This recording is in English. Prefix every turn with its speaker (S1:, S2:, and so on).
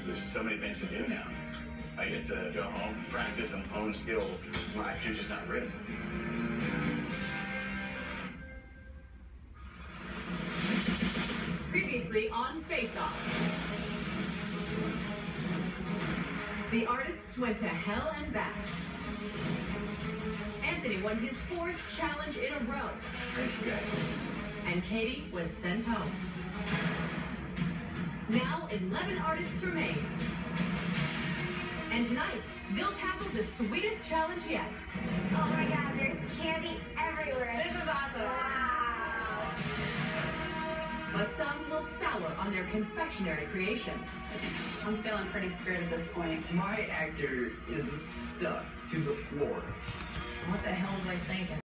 S1: There's so many things to do now. I get to go home, practice, and hone skills my future's not written.
S2: Previously on Face Off. The artists went to hell and back. Anthony won his 4th challenge in a row.
S1: Thank you, guys.
S2: And Katie was sent home. Now 11 artists remain. And tonight, they'll tackle the sweetest challenge yet.
S3: Oh my God, there's candy everywhere.
S2: This is awesome.
S3: Wow.
S2: But some will sour on their confectionery creations.
S4: I'm feeling pretty scared at this point.
S5: My actor is stuck to the floor.
S6: What the hell was I thinking?